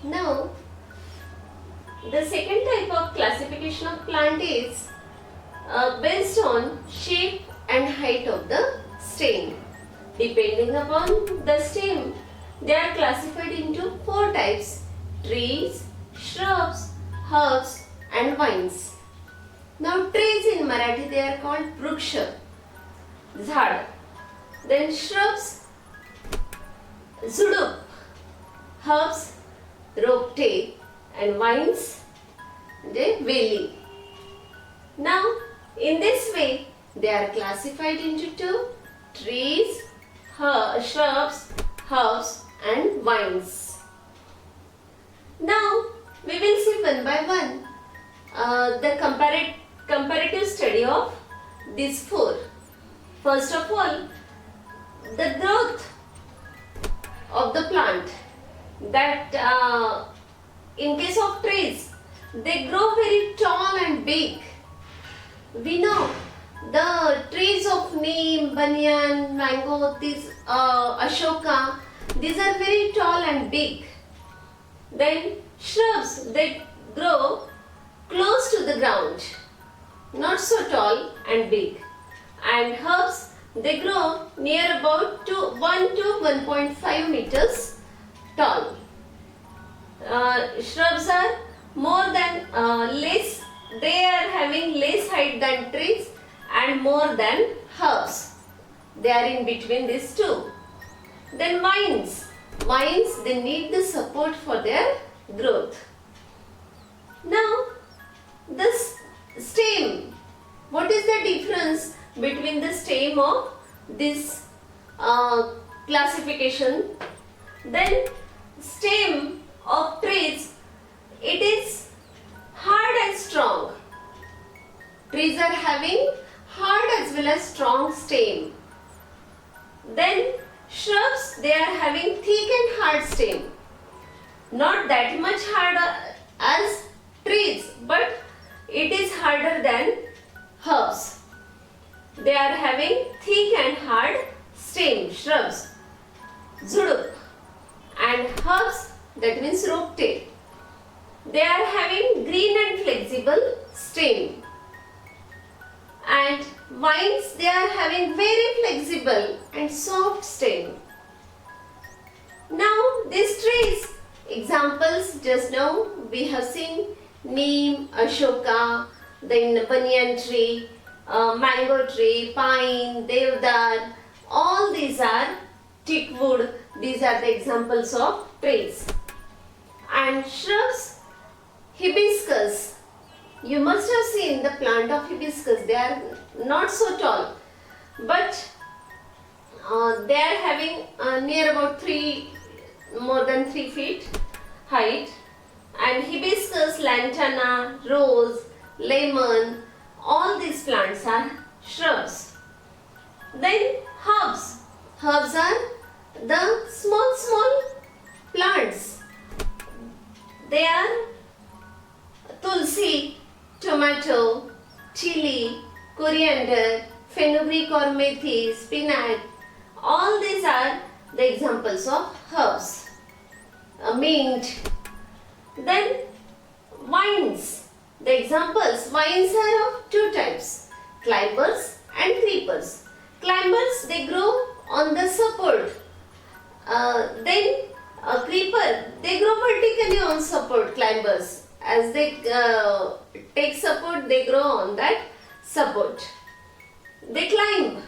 Now, the second type of classification of plant is based on shape and height of the stem. Depending upon the stem, they are classified into four types: trees, shrubs, herbs and vines. Now trees in Marathi they are called वृक्ष, झाड. Then shrubs, झुडूप, herbs, रोपटे and vines, the belly. Now in this way they are classified into two: trees, shrubs, herbs and vines. Now we will see one by one the comparative study of these four. First of all, the growth of the plant. That in case of trees, they grow very tall and big. We know the trees of neem, banyan, mango, these ashoka, these are very tall and big. Then shrubs, they grow close to the ground, not so tall and big. And herbs, they grow near about 1 to 1.5 meters tall. Shrubs are more than less, they are having less height than trees and more than herbs. They are in between these two. Then vines. Vines, they need the support for their growth. Now, this stem. What is the difference between the stem of this classification? Then stem of trees, it is hard and strong. Trees are having hard as well as strong stem. Then shrubs, they are having thick and hard stem. Not that much harder as trees, but it is harder than herbs. They are having thick and hard stem, shrubs, झुडूप, and herbs, that means रोपटे. They are having green and flexible stem. And vines, they are having very flexible and soft stem. Now these trees, examples just now we have seen: neem, ashoka, then banyan tree, mango tree, pine, devdar. All these are teak wood. These are the examples of trees. And shrubs, hibiscus. You must have seen the plant of hibiscus. They are not so tall, but they are having near about more than 3 feet height. And hibiscus, lantana, rose, lemon, all these plants are shrubs. Then herbs. Herbs are the small plants. They are tulsi, tomato, chili, coriander, fenugreek or methi, spinach. All these are the examples of herbs. Mint. Then vines. The examples, vines are of two types: climbers and creepers. Climbers, they grow on the support. Then creeper, they grow vertically on support. Climbers, as they take support, they grow on that support. They climb.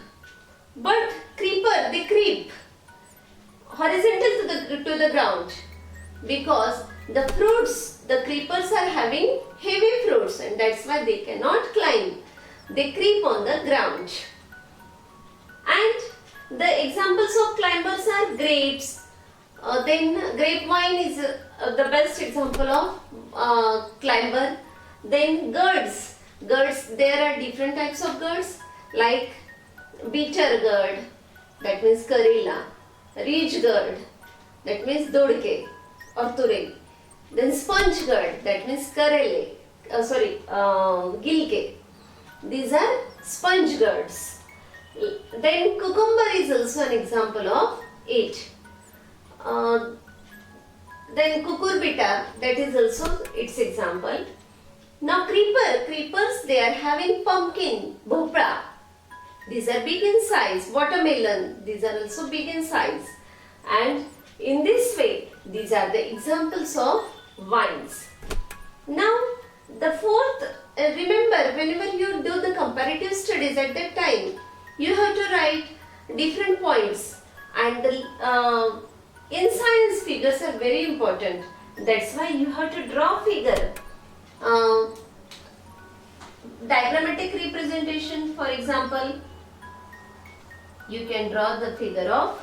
But creeper, they creep horizontal to the ground, because the fruits, the creepers are having heavy fruits, and that's why they cannot climb. They creep on the ground. And the examples of climbers are grapes. Then grapevine is the best example of climber. Then gourds. Gourds, there are different types of gourds, like bitter gourd, that means karela. Ridge gourd, that means dodke or turei. Then sponge gourd, that means karele. Gilke. These are sponge gourds. Then cucumber is also an example of it. Then cucurbita, that is also its example. Now creepers they are having pumpkin, bhopra. These are big in size. Watermelon, these are also big in size. And in this way, these are the examples of vines. Now, the fourth, remember whenever you do the comparative studies at that time, you have to write different points, and in science figures are very important. That's why you have to draw figure. Diagrammatic representation, for example, you can draw the figure of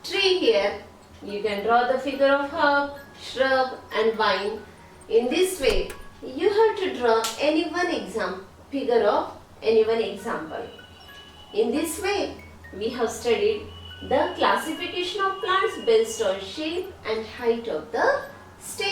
tree here, you can draw the figure of herb, shrub and vine. In this way, you have to draw any one figure of any one example. In this way, we have studied the classification of plants based on shape and height of the stem.